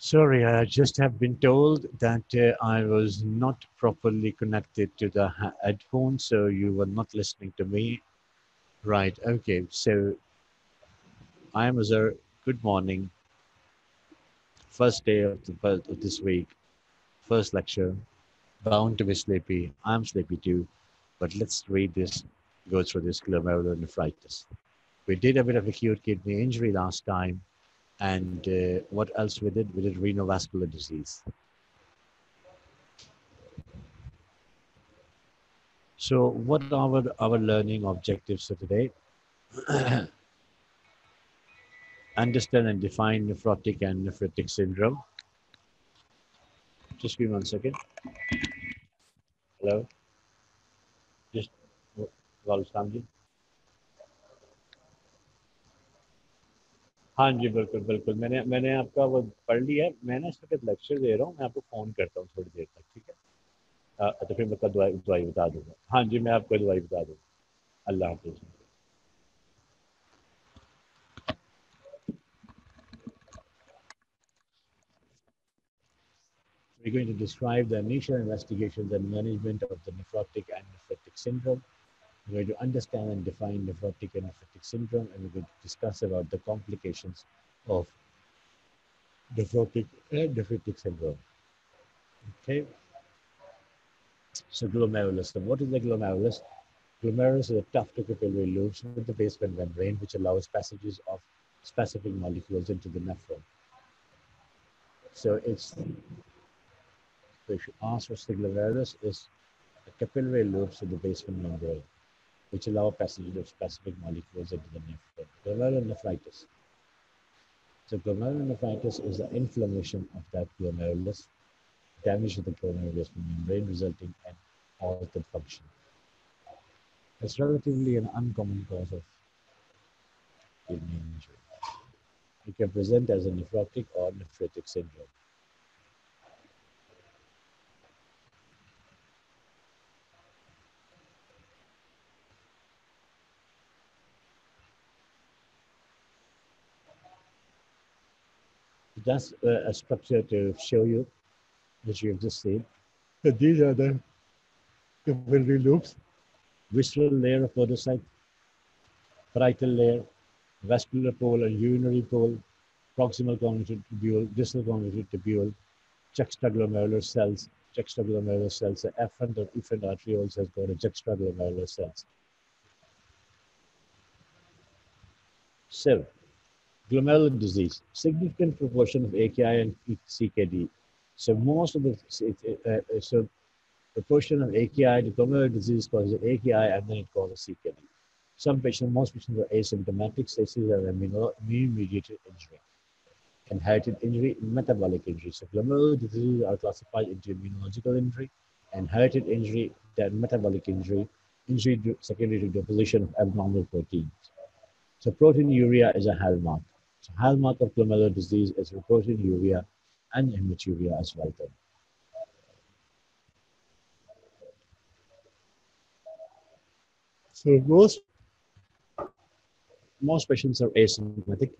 Sorry, I just have been told that I was not properly connected to the headphone, so you were not listening to me. Right, okay, so I am Azhar. Good morning. First day of this week, first lecture. Bound to be sleepy. I'm sleepy too, but let's read this, go through this glomerulonephritis. We did a bit of acute kidney injury last time, and what else we did? We did renovascular disease. So what are our learning objectives for today? Understand and define nephrotic and nephritic syndrome. Just give me 1 second. Hello? Just, वालेकुम जी. हाँ जी, बिल्कुल बिल्कुल. मैंने आपका वो पढ़ लिया है. मैं ना इस वक्त लेक्चर दे रहा हूँ. मैं आपको फ़ोन करता हूँ थोड़ी देर तक, ठीक है? तो फिर मैं दवाई बता दूँगा. हाँ जी, मैं आपको दवाई बता दूँगा. अल्लाह हाफ़िज़. We're going to describe the initial investigations and management of the nephrotic and nephritic syndrome. We're going to understand and define nephrotic and nephritic syndrome, and we're going to discuss about the complications of nephrotic and nephritic syndrome. Okay. So glomerulus. So what is the glomerulus? Glomerulus is a tough to capillary loops with the basement membrane, which allows passages of specific molecules into the nephron. So it's, if you ask what's the glomerulus, is the capillary loops with the basement membrane, which allow passage of specific molecules into the nephron. Glomerulonephritis. So glomerulonephritis is the inflammation of that glomerulus, damage to the glomerulus membrane, resulting in altered function. It's relatively an uncommon cause of kidney injury. It can present as a nephrotic or nephritic syndrome. That's a structure to show you, which you have just seen. So these are the capillary loops, visceral layer of podocyte, parietal layer, vascular pole and urinary pole, proximal convoluted tubule, distal convoluted tubule, juxtaglomerular cells. Juxtaglomerular cells, the efferent or efferent arterioles has got a juxtaglomerular cells. So, glomerular disease, significant proportion of AKI and CKD. So most of the proportion of AKI, the glomerular disease causes AKI and then it causes CKD. Most patients are asymptomatic, so this is an immune-mediated injury. Inherited injury, metabolic injury. So glomerular diseases are classified into immunological injury, inherited injury, then metabolic injury, injury secondary to deposition of abnormal proteins. So proteinuria is a hallmark. So hallmark of glomerular disease is proteinuria and hematuria as well. Then. So most patients are asymptomatic.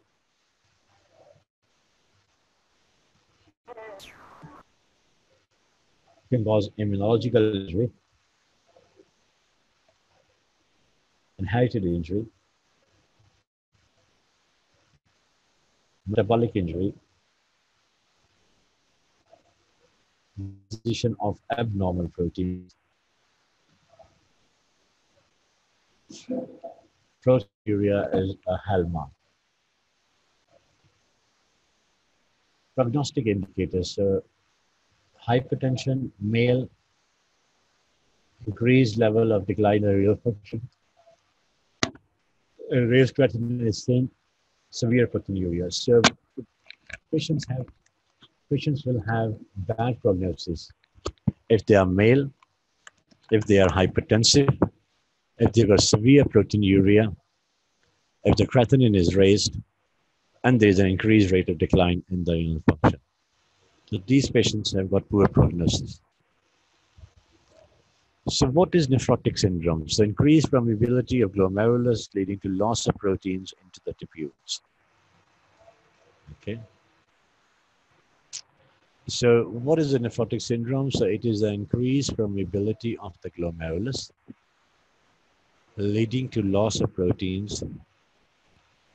Can cause immunological injury, inherited injury, metabolic injury, deposition of abnormal proteins, proteinuria is a hallmark. Prognostic indicators, so hypertension, male, increased level of decline in renal function, raised creatinine is seen, severe proteinuria. So patients will have bad prognosis if they are male, if they are hypertensive, if they've got severe proteinuria, if the creatinine is raised, and there is an increased rate of decline in the renal function. So these patients have got poor prognosis. So what is nephrotic syndrome? So increased permeability of glomerulus leading to loss of proteins into the tubules. Okay. So what is a nephrotic syndrome? So it is an increased permeability of the glomerulus, leading to loss of proteins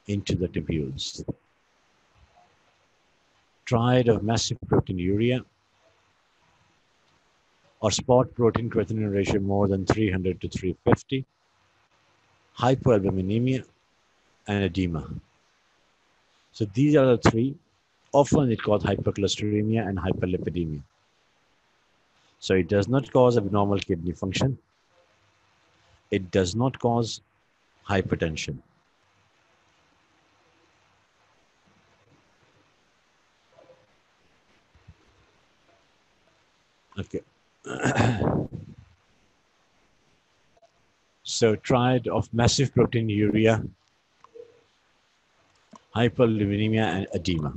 into the tubules. Triad of massive proteinuria or spot protein creatinine ratio more than 300 to 350, hypoalbuminemia, and edema. So these are the three. Often it's called hypercholesteremia and hyperlipidemia. So it does not cause abnormal kidney function. It does not cause hypertension. Okay. So triad of massive proteinuria, hyperlipidemia, and edema.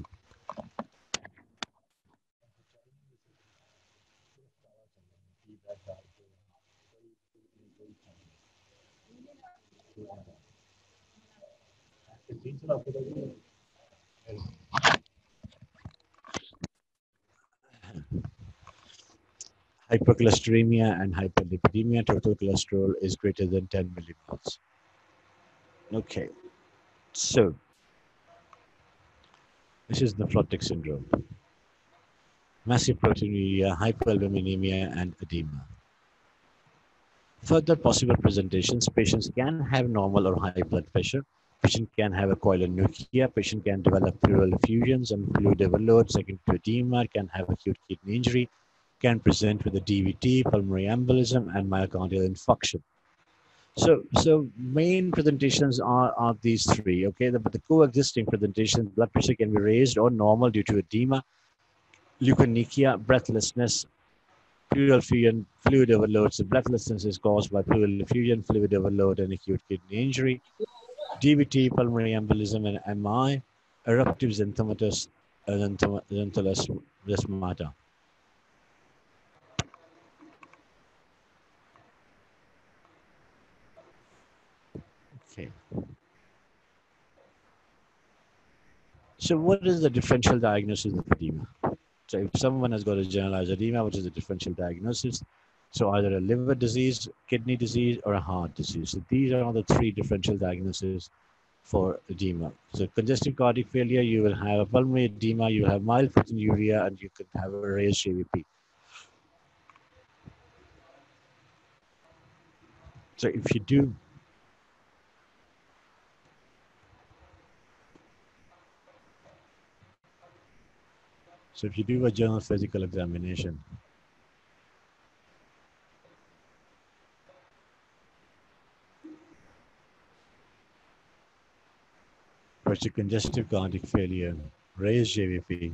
Hypercholesteremia and hyperlipidemia, total cholesterol is greater than 10 millimoles. Okay, so this is nephrotic syndrome. Massive proteinuria, hyperalbuminemia, and edema. Further possible presentations, patients can have normal or high blood pressure. Patient can have a chylomicronemia. Patient can develop pleural effusions and fluid overload, second to edema, can have acute kidney injury, can present with a DVT, pulmonary embolism, and myocardial infarction. So main presentations are these three, okay? But the coexisting presentations, blood pressure can be raised or normal due to edema, leukonychia, breathlessness, pleural effusion, fluid overload. So breathlessness is caused by pleural effusion, fluid overload, and acute kidney injury. DVT, pulmonary embolism, and MI, eruptive xanthomatous xanthelasmata. Okay. So what is the differential diagnosis of edema? So if someone has got a generalized edema, which is a differential diagnosis, so either a liver disease, kidney disease, or a heart disease. So these are the three differential diagnoses for edema. So congestive cardiac failure, you will have a pulmonary edema, you have mild proteinuria, and you could have a raised JVP. So if you do a general physical examination, which is congestive cardiac failure, raised JVP,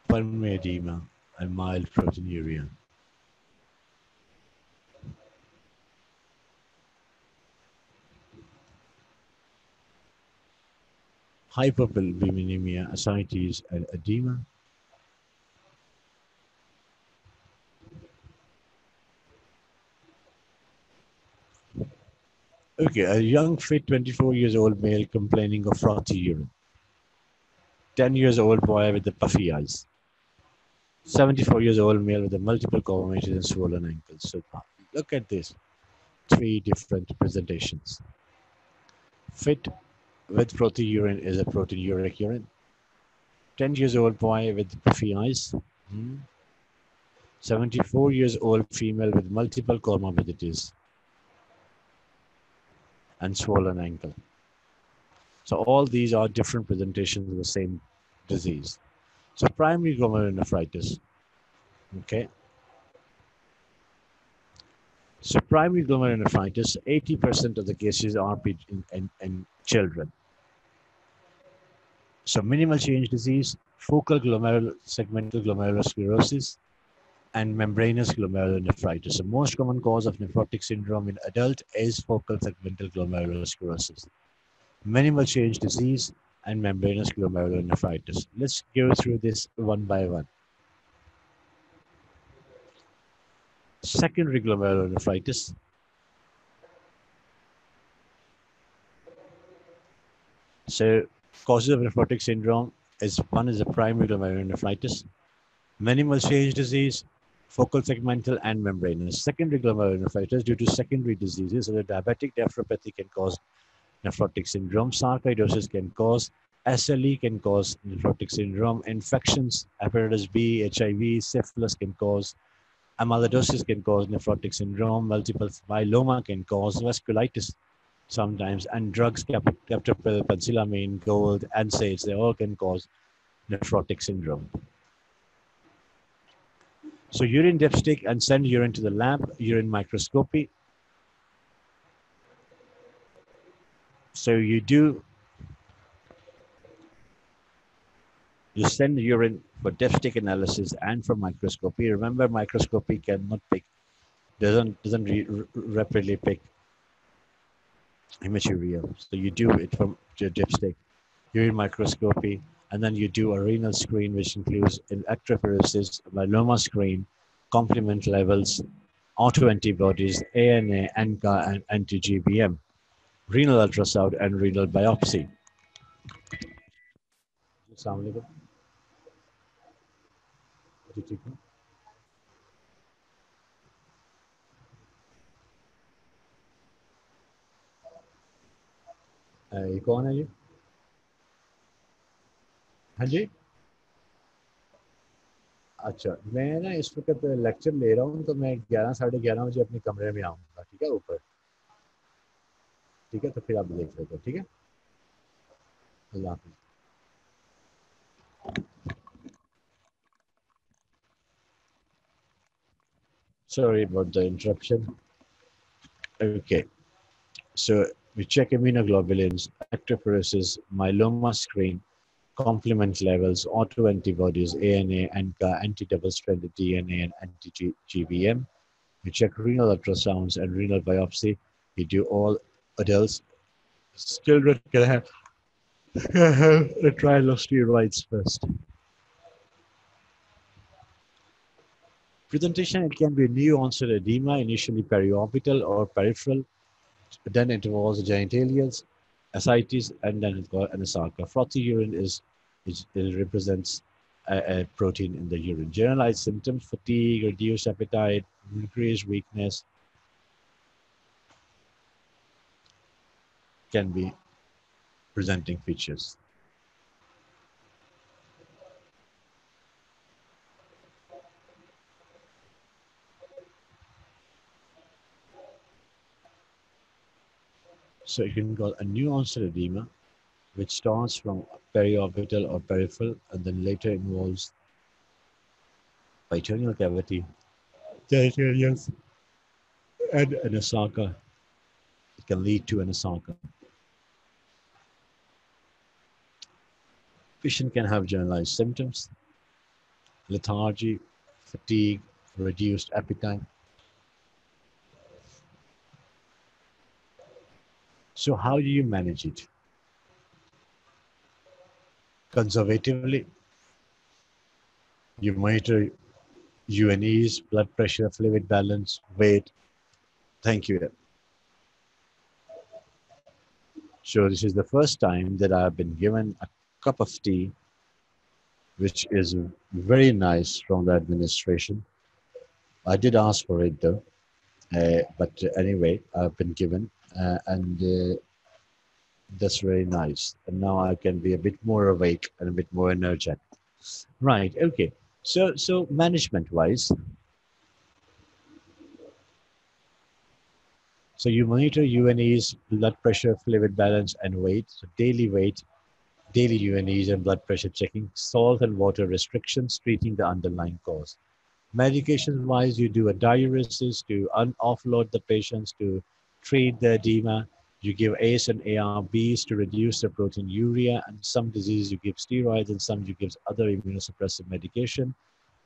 pulmonary edema, and mild proteinuria. Hyperbilirubinemia, ascites, and edema. Okay, a young, fit 24 years old male complaining of frothy urine. 10 years old boy with the puffy eyes. 74 years old male with the multiple comorbidities and swollen ankles. So look at this. Three different presentations. Fit with frothy urine is a proteinuric urine. 10 years old boy with puffy eyes. 74 years old female with multiple comorbidities and swollen ankle. So all these are different presentations of the same disease. So primary glomerulonephritis, okay? So primary glomerulonephritis, 80% of the cases are in children. So minimal change disease, focal segmental glomerulosclerosis, and membranous glomerulonephritis. The most common cause of nephrotic syndrome in adult is focal segmental glomerulosclerosis, minimal change disease, and membranous glomerulonephritis. Let's go through this one by one. Secondary glomerulonephritis. So causes of nephrotic syndrome is one is the primary glomerulonephritis. Minimal change disease, focal segmental and membranous. Secondary glomerulonephritis due to secondary diseases, so the diabetic nephropathy can cause nephrotic syndrome. Sarcoidosis can cause, SLE can cause nephrotic syndrome. Infections, hepatitis B, HIV, syphilis can cause, amyloidosis can cause nephrotic syndrome. Multiple myeloma can cause vasculitis sometimes, and drugs, captopril, penicillamine, gold, NSAIDs, they all can cause nephrotic syndrome. So urine dipstick and send urine to the lab, urine microscopy. So you send urine for dipstick analysis and for microscopy. Remember, microscopy cannot pick, doesn't rapidly pick hematuria. So you do it from your dipstick, urine microscopy, and then you do a renal screen, which includes electrophoresis, myeloma screen, complement levels, autoantibodies, ANA, ANCA, and anti-GBM, renal ultrasound, and renal biopsy. Assalamu alaikum. ये कौन है ये? हाँ जी, अच्छा मैं ना इस वक्त लेक्चर ले रहा हूँ, तो मैं 11 साढ़े 11 बजे अपने कमरे में आऊँगा, ठीक है, ऊपर, ठीक है, तो फिर आप देख लेते हो, ठीक है, अल्लाह हाफिज़. Sorry about the interruption. Okay, so we check immunoglobulins, electrophoresis, myeloma screen, complement levels, autoantibodies, ANA, ANCA, anti-double-stranded DNA, and anti-GBM. We check renal ultrasounds and renal biopsy. We do all adults. Children can have a trial of steroids first. Presentation, it can be new onset edema, initially periorbital or peripheral. Then it involves genitalias, ascites, and then it got anasarca. Frothy urine it represents a protein in the urine. Generalized symptoms: fatigue, reduced appetite, increased weakness can be presenting features. So you can call a new onset edema, which starts from periorbital or peripheral, and then later involves peritoneal cavity, genitalias, and anasarca. It can lead to anasarca. Patient can have generalized symptoms: lethargy, fatigue, reduced appetite. So how do you manage it? Conservatively, you monitor UNEs, blood pressure, fluid balance, weight. Thank you. So this is the first time that I've been given a cup of tea, which is very nice from the administration. I did ask for it though, but anyway, I've been given, and that's very nice. And now I can be a bit more awake and a bit more energetic. Right. Okay. So management-wise, so you monitor UNEs, blood pressure, fluid balance, and weight. So daily weight, daily UNEs and blood pressure checking, salt and water restrictions, treating the underlying cause. Medication-wise, you do a diuresis to offload the patients, to treat the edema. You give ACE and ARBs to reduce the proteinuria, and some diseases you give steroids, and some you give other immunosuppressive medication.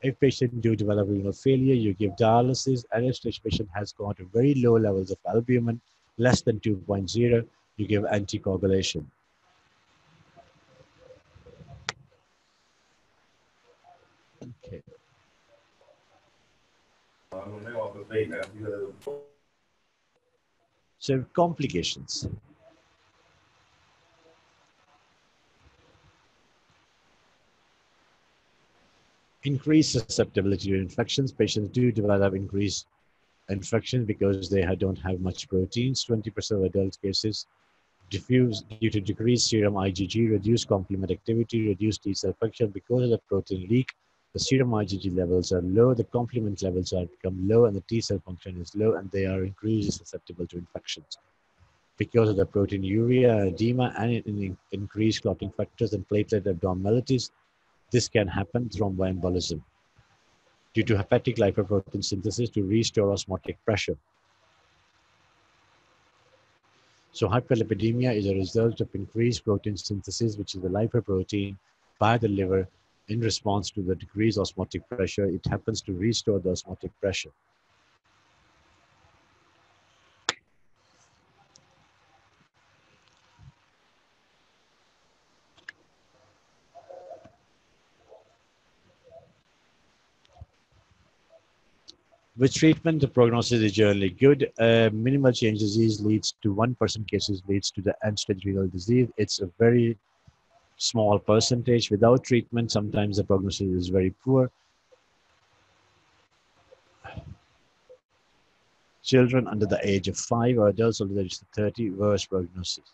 If patient do develop renal failure, you give dialysis, and if this patient has got very low levels of albumin, less than 2.0, you give anticoagulation. Okay. So complications. Increased susceptibility to infections. Patients do develop increased infections because they don't have much proteins. 20% of adult cases diffuse due to decreased serum IgG, reduced complement activity, reduced T cell function because of the protein leak. The serum IgG levels are low, the complement levels are become low, and the T cell function is low, and they are increasingly susceptible to infections because of the proteinuria, edema, and increased clotting factors and platelet abnormalities. This can happen thromboembolism due to hepatic lipoprotein synthesis to restore osmotic pressure. So hyperlipidemia is a result of increased protein synthesis, which is the lipoprotein, by the liver in response to the decreased osmotic pressure. It happens to restore the osmotic pressure. With treatment, the prognosis is generally good. Minimal change disease leads to 1% cases leads to the end-stage renal disease. It's a very small percentage. Without treatment, sometimes the prognosis is very poor. Children under the age of 5 or adults under the age of 30, worse prognosis.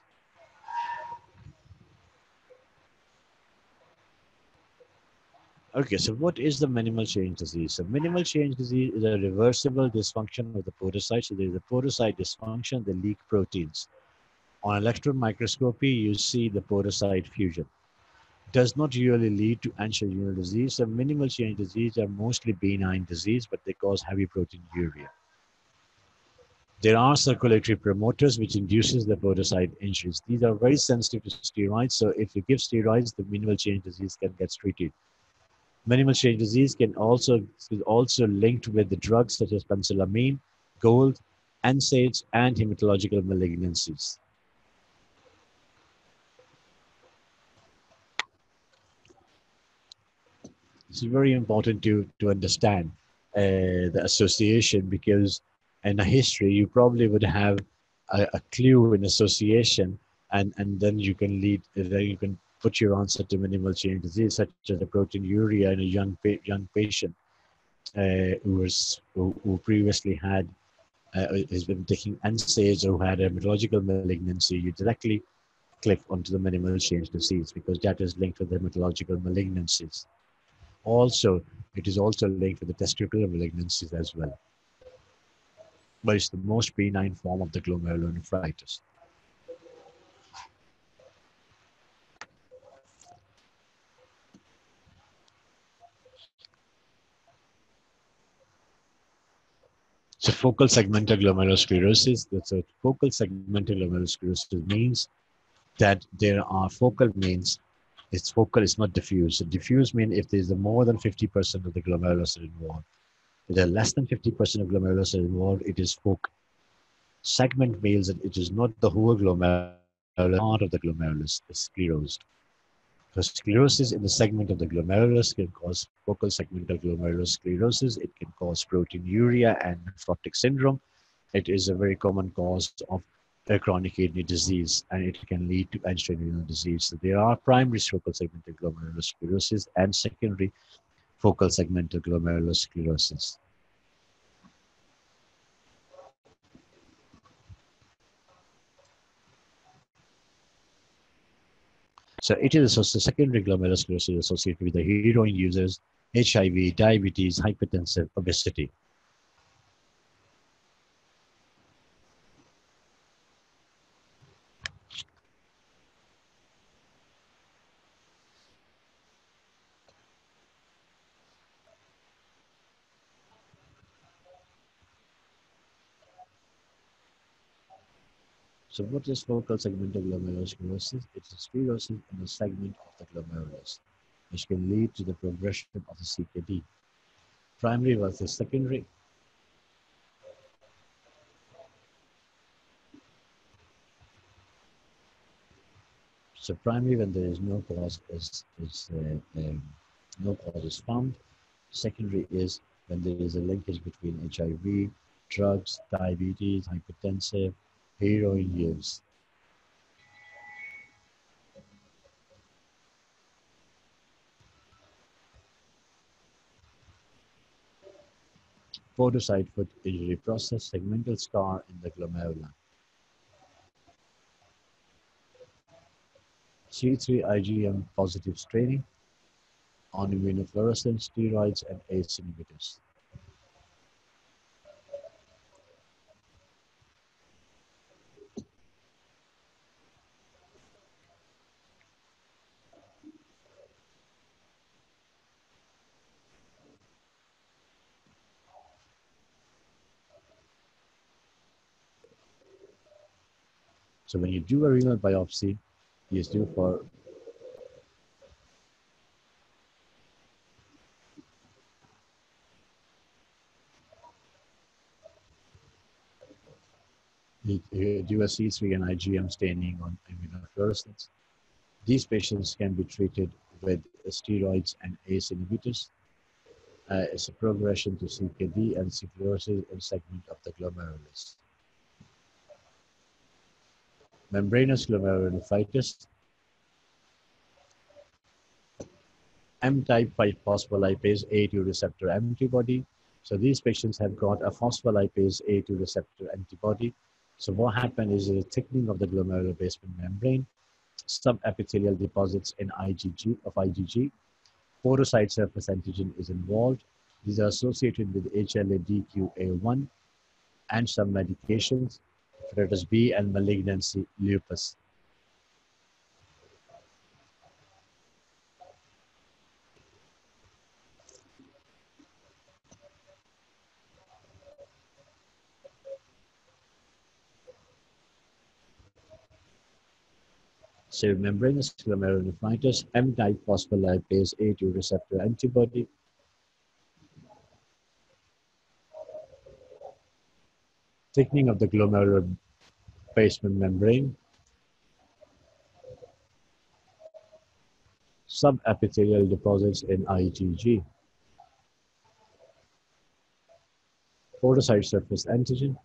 Okay, so what is the minimal change disease? So minimal change disease is a reversible dysfunction of the podocyte. So there is a podocyte dysfunction, they leak proteins. On electron microscopy, you see the podocyte fusion. Does not usually lead to end-stage renal disease. So minimal change disease are mostly benign disease, but they cause heavy proteinuria. There are circulatory promoters which induces the podocyte injuries. These are very sensitive to steroids. So if you give steroids, the minimal change disease can get treated. Minimal change disease is also linked with the drugs such as penicillamine, gold, NSAIDs, and hematological malignancies. It's very important to understand the association, because in a history you probably would have a clue in association, and then you can put your answer to minimal change disease, such as the proteinuria in a young patient who previously had has been taking NSAIDs or who had a hematological malignancy. You directly click onto the minimal change disease because that is linked with hematological malignancies. Also, it is also linked with the testicular malignancies as well. But it's the most benign form of the glomerulonephritis. So focal segmental glomerulosclerosis. That's a focal segmental glomerulosclerosis means that there are focal means it's focal, it's not diffuse. So diffuse means if there's more than 50% of the glomerulus involved. If there are less than 50% of glomerulus involved, it is focal. Segment means that it is not the whole glomerulus, part of the glomerulus is sclerosed. So sclerosis in the segment of the glomerulus can cause focal segmental glomerulosclerosis. It can cause proteinuria and nephrotic syndrome. It is a very common cause of chronic kidney disease, and it can lead to end-stage renal disease. So there are primary focal segmental glomerulosclerosis and secondary focal segmental glomerulosclerosis. So it is also secondary glomerulosclerosis associated with the heroin users, HIV, diabetes, hypertension, obesity. So what is focal segmental glomerulosclerosis? It's a sclerosis in a segment of the glomerulus, which can lead to the progression of the CKD. Primary versus secondary. So primary, when there is no cause no cause is found. Secondary is when there is a linkage between HIV, drugs, diabetes, hypertensive, heroin use. podocyte foot injury process, segmental scar in the glomeruli. C3 IgM positive staining on immunofluorescence, steroids, and ACE inhibitors. So when you do a renal biopsy, you do for you do a C3 and IgM staining on immunofluorescence. These patients can be treated with steroids and ACE inhibitors. It's a progression to CKD and sclerosis in segment of the glomerulus. Membranous glomerulonephritis, M-type 5-phospholipase A2 receptor antibody. So these patients have got a phospholipase A2 receptor antibody. So what happened is a thickening of the glomerular basement membrane, subepithelial deposits in IgG, podocyte surface antigen is involved. These are associated with HLA-DQA1 and some medications, hepatitis B and malignancy lupus. So membranous glomerulonephritis, M-type phospholipase A2 receptor antibody. Thickening of the glomerular basement membrane. Subepithelial deposits in IgG. Podocyte surface antigen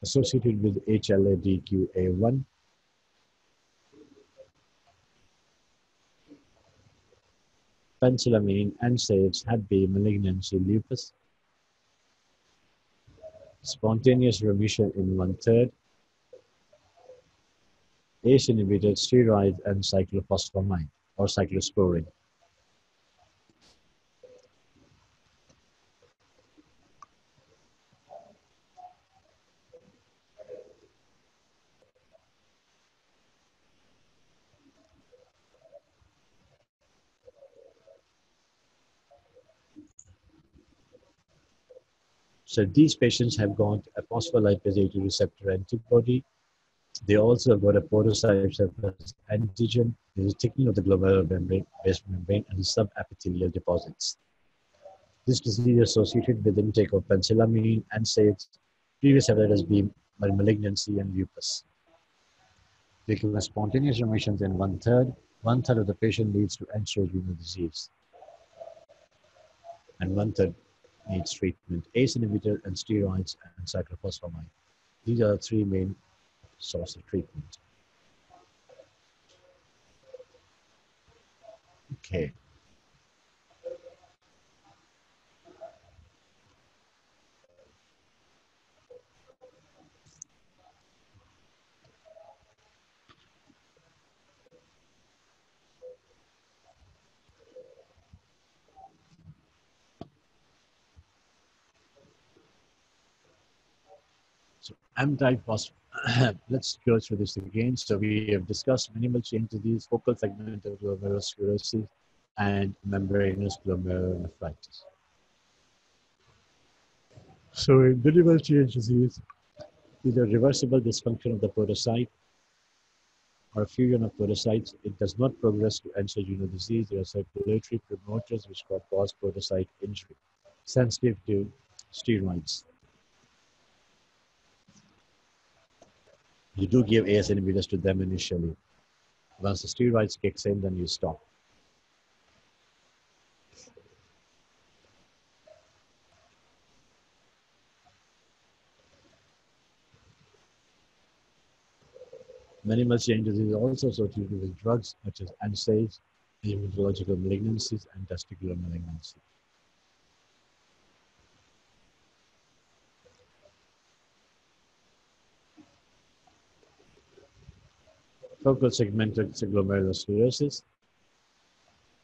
associated with HLA-DQA1. Penicillamine, NSAIDs, Hep B, malignancy lupus. Spontaneous remission in 1/3. ACE inhibitors, steroids, and cyclophosphamide or cyclosporine. So these patients have got a phospholipase A2 receptor antibody. They also have got a podocyte surface antigen. There is thickening of the glomerular basement membrane and subepithelial deposits. This disease is associated with intake of penicillamine, NSAIDs, previous hepatitis B, malignancy, and lupus. They give us spontaneous remissions in 1/3. 1/3 of the patient leads to end-stage renal disease, and 1/3 needs treatment: ACE inhibitor and steroids and cyclophosphamide. These are the three main sources of treatment. Okay. So M-type let's go through this again. So we have discussed minimal change disease, focal segmental glomerulosclerosis, and membranous glomerulonephritis. So in minimal change disease, either reversible dysfunction of the podocyte or fusion of podocytes, it does not progress to end-stage renal disease. There are circulatory promoters which cause podocyte injury, sensitive to steroids. You do give AS inhibitors to them initially. Once the steroids kicks in, then you stop. Minimal changes is also associated with drugs such as NSAIDs, hematological malignancies, and testicular malignancy. Focal segmental glomerular sclerosis.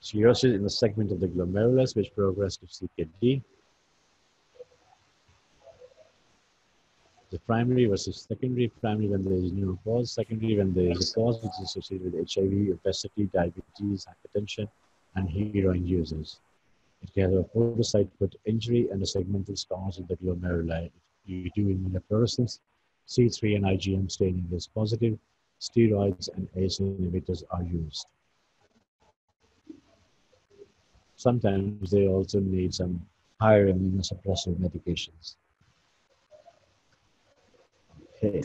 Sclerosis in the segment of the glomerulus which progress to CKD. The primary versus secondary. Primary when there is no cause. Secondary when there is a cause which is associated with HIV, obesity, diabetes, hypertension, and heroin users. It can have a podocyte foot injury and a segmental scars in the glomeruli. You do immunofluorescence. C3 and IgM staining is positive. Steroids and ACE inhibitors are used. Sometimes they also need some higher immunosuppressive medications. Okay.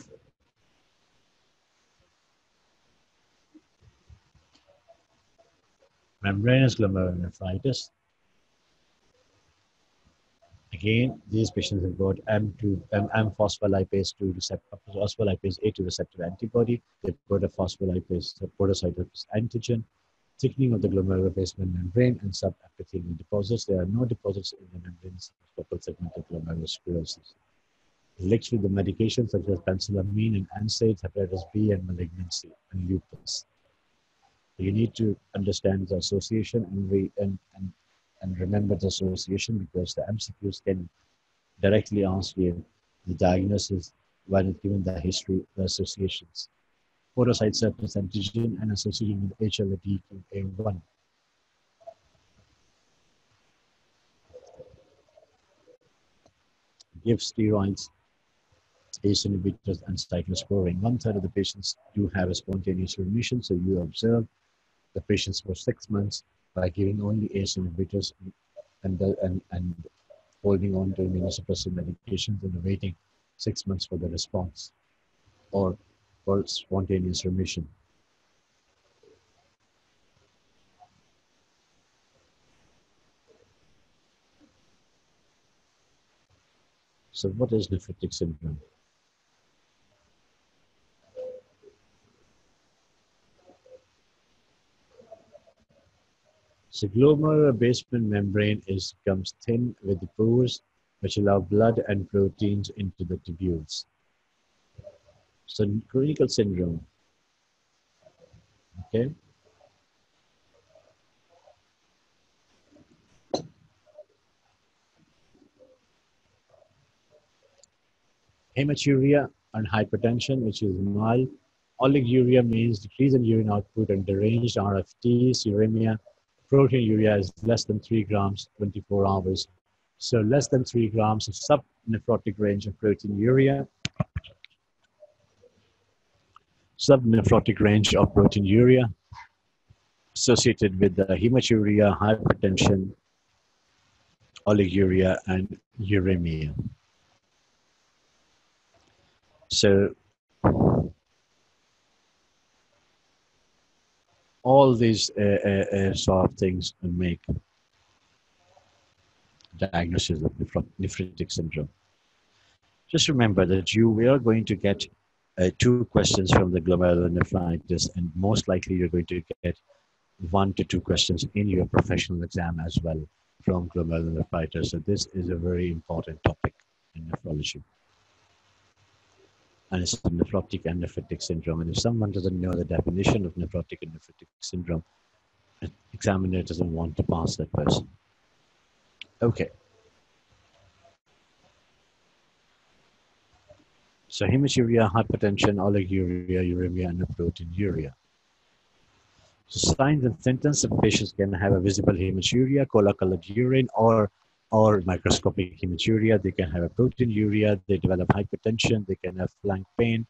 Membranous glomerulonephritis. Again, these patients have got M-phospholipase 2 receptor, phospholipase A2 receptor antibody. They've got a phospholipase podocyte antigen, thickening of the glomerular basement membrane, and subepithelial deposits. There are no deposits in the membranes of focal segmental glomerular sclerosis. Linked with the medications such as penicillamine and NSAIDs, hepatitis B, and malignancy, and lupus. You need to understand the association and remember the association, because the MCQs can directly ask you the diagnosis when given the history, the associations. Podocyte surface antigen and associated with HLA-DQ1. Give steroids, ACE inhibitors, and cyclosporine. 1/3 of the patients do have a spontaneous remission, so you observe the patients for 6 months by giving only ACE inhibitors and holding on to immunosuppressive medications and waiting 6 months for the response or for spontaneous remission. So what is nephrotic syndrome? So glomerular basement membrane becomes thin with the pores which allow blood and proteins into the tubules. So clinical syndrome, okay? Hematuria and hypertension, which is mild. Oliguria means decrease in urine output and deranged RFTs. Uremia, proteinuria is less than 3 grams 24 hours. So less than 3 grams of subnephrotic range of proteinuria. Subnephrotic range of proteinuria associated with the hematuria, hypertension, oliguria, and uremia. So all these sort of things make diagnosis of nephritic syndrome. Just remember that we are going to get 2 questions from the glomerulonephritis, and most likely you're going to get 1 to 2 questions in your professional exam as well from glomerulonephritis. So this is a very important topic in nephrology. And it's nephrotic and nephritic syndrome. And if someone doesn't know the definition of nephrotic and nephritic syndrome, an examiner doesn't want to pass that person. Okay. So hematuria, hypertension, oliguria, uremia, and proteinuria. So signs and symptoms of patients can have a visible hematuria, cola-colored urine, or microscopic hematuria. They can have a proteinuria. They develop hypertension. They can have flank pain.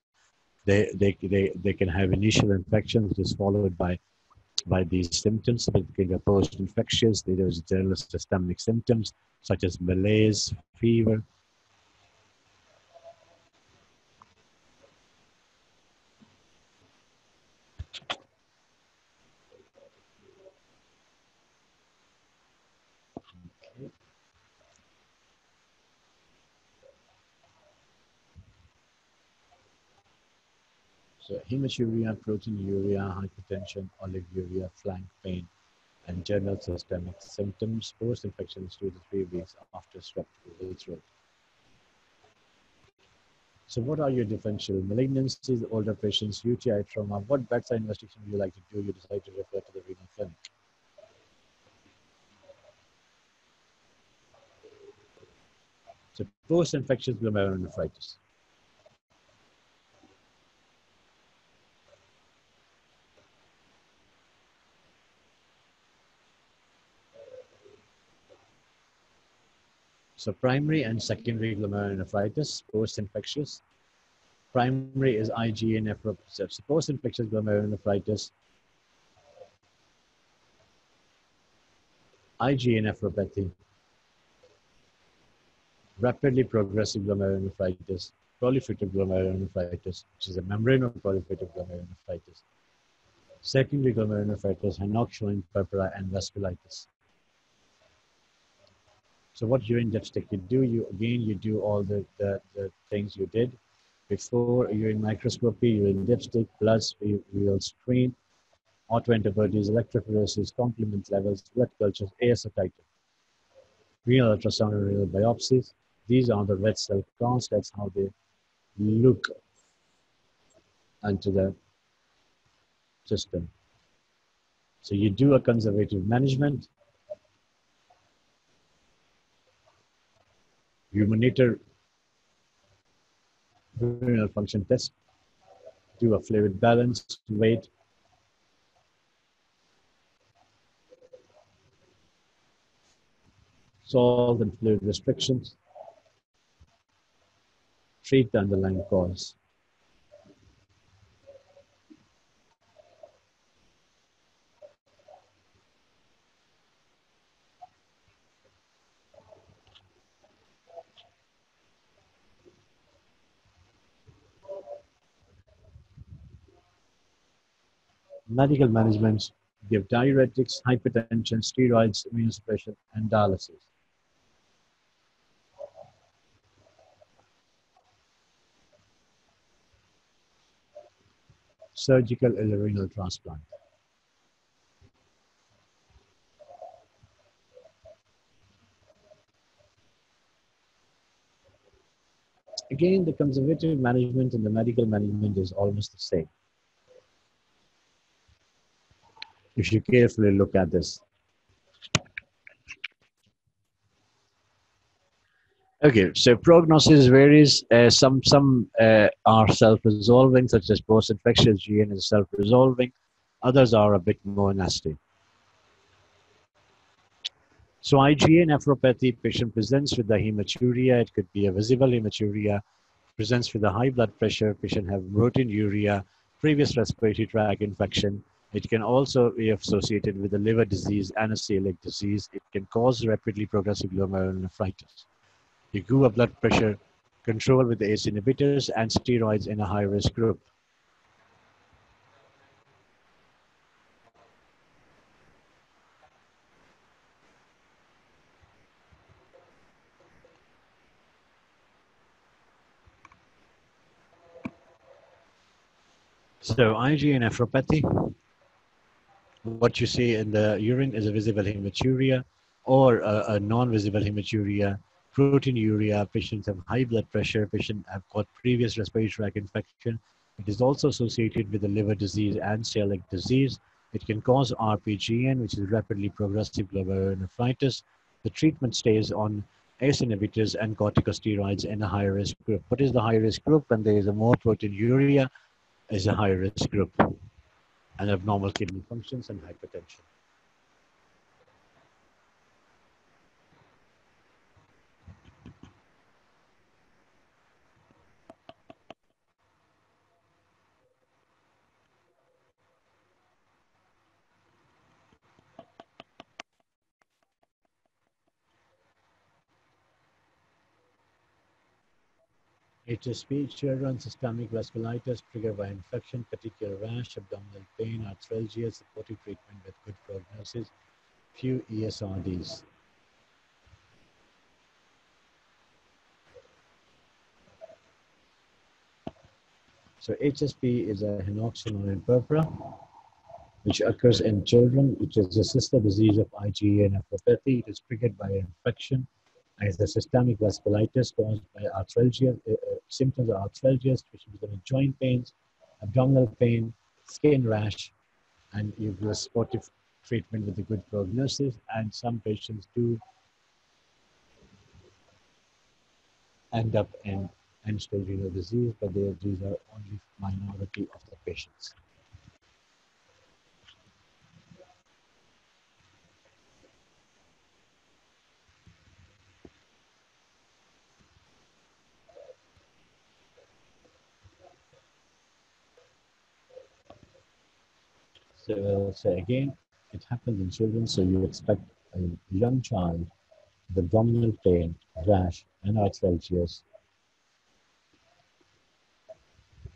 They can have initial infection, which is followed by these symptoms. But they can be post-infectious. There's general systemic symptoms such as malaise, fever. So hematuria, proteinuria, hypertension, oliguria, flank pain, and general systemic symptoms. Post-infection is 2 to 3 weeks after strep throat. So what are your differential malignancies, older patients, UTI trauma? What bedside investigation would you like to do? You decide to refer to the renal clinic. So post-infectious glomerulonephritis. So primary and secondary glomerulonephritis, post-infectious. Primary is IgA nephropathy. So post-infectious glomerulonephritis, IgA nephropathy, rapidly progressive glomerulonephritis, proliferative glomerulonephritis, which is a membranous proliferative glomerulonephritis, secondary glomerulonephritis, henoch-showing purpura, and vasculitis. So what urine dipstick you do, you do all the things you did before: urine microscopy, urine dipstick, blood, renal screen, autoantibodies, electrophoresis, complement levels, blood cultures, ASA titer, renal ultrasound and renal biopsies. These are the red cell counts. That's how they look into the system. So you do a conservative management. You monitor renal function test, do a fluid balance, weight, salt and fluid restrictions, treat the underlying cause. Medical management: give diuretics, hypertension, steroids, immunosuppression, and dialysis. Surgical renal transplant. Again, the conservative management and the medical management is almost the same. If you carefully look at this. Okay, so prognosis varies. Some are self-resolving, such as post-infectious GN is self-resolving. Others are a bit more nasty. So IgA nephropathy, patient presents with the hematuria. It could be a visible hematuria. Presents with a high blood pressure. Patient have proteinuria, previous respiratory tract infection. It can also be associated with the liver disease and a celiac disease. It can cause rapidly progressive glomerulonephritis. You do a blood pressure control with the ACE inhibitors and steroids in a high-risk group. So IgA nephropathy, what you see in the urine is a visible hematuria or a non-visible hematuria, proteinuria. Patients have high blood pressure. Patients have got previous respiratory tract infection. It is also associated with the liver disease and celiac disease. It can cause RPGN, which is rapidly progressive glomerulonephritis. The treatment stays on ACE inhibitors and corticosteroids in a high-risk group. What is the high-risk group? When there is a more proteinuria, is a high-risk group, and abnormal kidney functions and hypertension. HSP, children, systemic vasculitis triggered by infection, petechial rash, abdominal pain, arthralgia, supportive treatment with good prognosis, few ESRDs. So HSP is a henoch-showing purpura, which occurs in children, which is a sister disease of IgA nephropathy. It is triggered by infection and is a systemic vasculitis caused by arthralgia, symptoms are arthritis, which is joint pains, abdominal pain, skin rash, and you do a supportive treatment with a good prognosis. And some patients do end up in end-stage renal disease, but these are only minority of the patients. So again, it happens in children, so you expect a young child with abdominal pain, rash, and arthritis,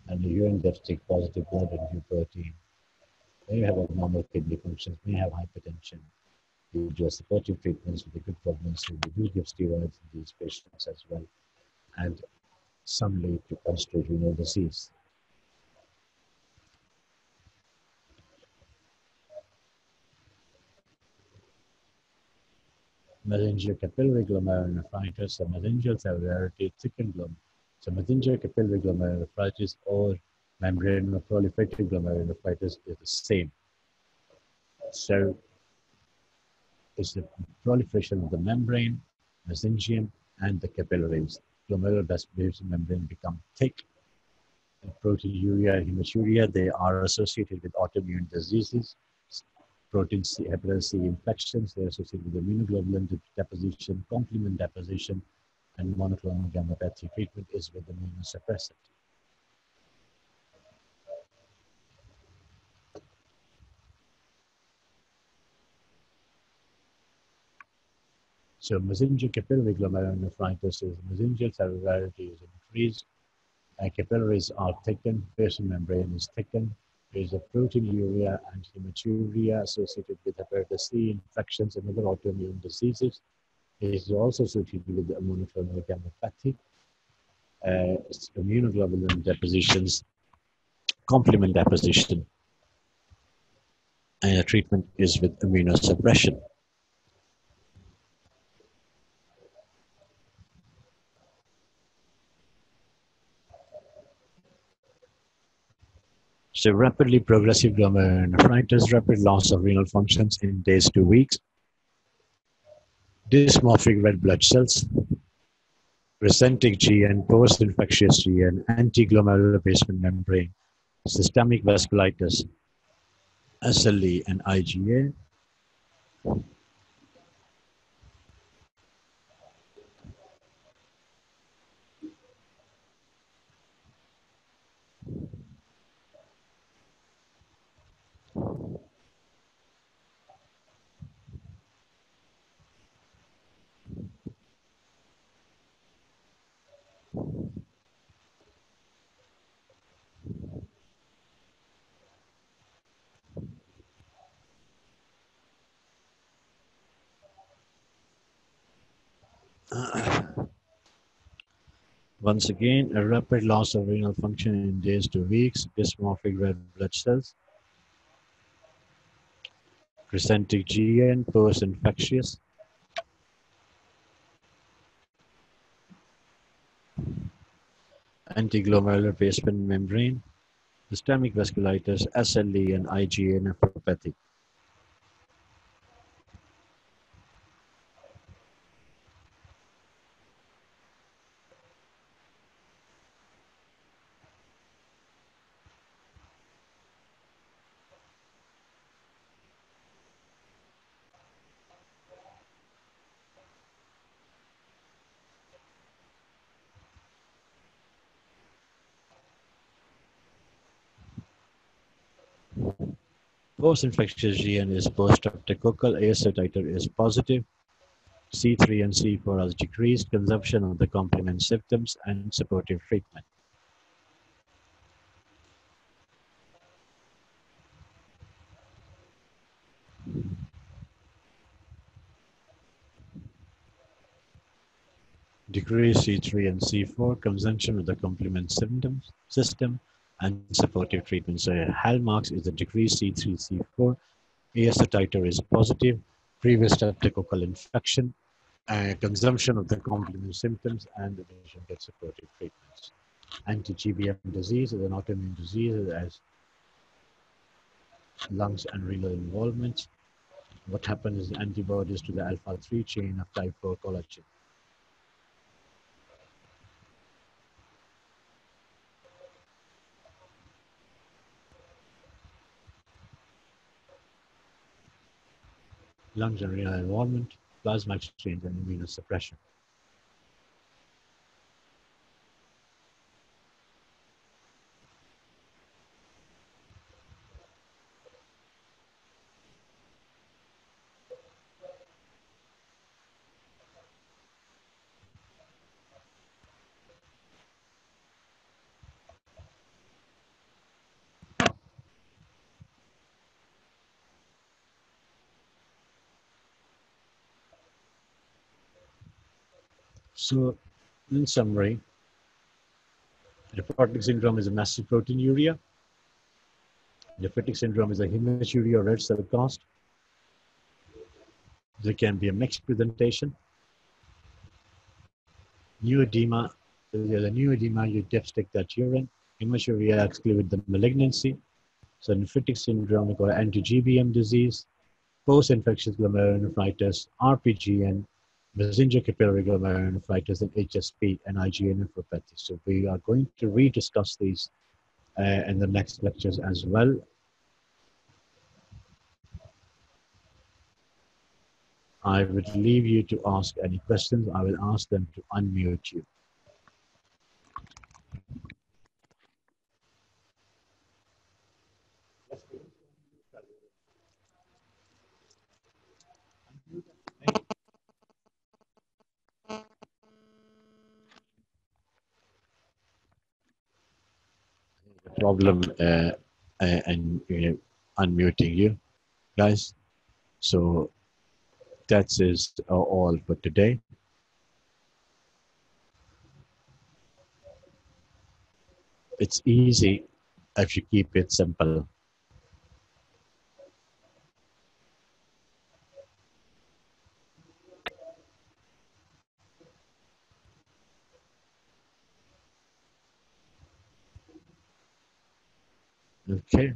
and a urine that take positive blood and new protein. May have abnormal kidney functions, may have hypertension. You do supportive treatments with a good prognosis. We do give steroids in these patients as well, and some lead to end-stage renal disease. Meningeal capillary glomerulonephritis, a meningeal severity thickened glomerular. So meningeal capillary glomerulonephritis or membranoproliferative glomerulonephritis is the same. So it's the proliferation of the membrane, mesangium, and the capillaries. Glomerular basal membrane become thick. And proteinuria and hematuria, they are associated with autoimmune diseases. Protein C, hepatitis C infections, they're associated with immunoglobulin deposition, complement deposition, and monoclonal gammopathy treatment is with immunosuppressant. So mesangial capillary glomerulonephritis is mesangial severity is increased, capillaries are thickened, basal membrane is thickened. There is a proteinuria and hematuria associated with hepatitis C infections and other autoimmune diseases. It is also associated with the monoclonal gammopathy, immunoglobulin depositions, complement deposition, and the treatment is with immunosuppression. So rapidly progressive glomerulonephritis, rapid loss of renal functions in days to weeks, dysmorphic red blood cells, resentic GN, post-infectious GN, anti-glomerular basement membrane, systemic vasculitis, SLE, and IgA. Once again, a rapid loss of renal function in days to weeks, dysmorphic red blood cells, resentic GN, post-infectious, anti-glomerular basement membrane, systemic vasculitis, SLE, and IgA nephropathy. Post-infectious GN is post-streptococcal, ASO titer is positive, C3 and C4 has decreased, consumption of the complement symptoms, and supportive treatment. Decreased C3 and C4, consumption of the complement symptoms, system, and supportive treatment. So hallmarks is the decreased C3, C4, ASO titer is positive, previous streptococcal infection, consumption of the complement symptoms, and the patient gets supportive treatments. anti-GBM disease is an autoimmune disease that has lungs and renal involvement. What happens is antibodies to the alpha-3 chain of type 4 collagen. Lungs and renal involvement, plasma exchange, and immunosuppression. So, in summary, Nephrotic syndrome is a massive proteinuria. Nephrotic syndrome is a hematuria or red cell cast. There can be a mixed presentation. New edema, the new edema, you dipstick that urine. Hematuria actually with the malignancy. So nephritic syndrome, we call it anti-GBM disease, post-infectious glomerulonephritis, RPGN, mesenteric capillary glomerulonephritis, and HSP and IgA nephropathy. So we are going to rediscuss these in the next lectures as well. I would leave you to ask any questions. I will ask them to unmute you. Problem and unmuting you guys. So that is all for today. It's easy if you keep it simple. Okay.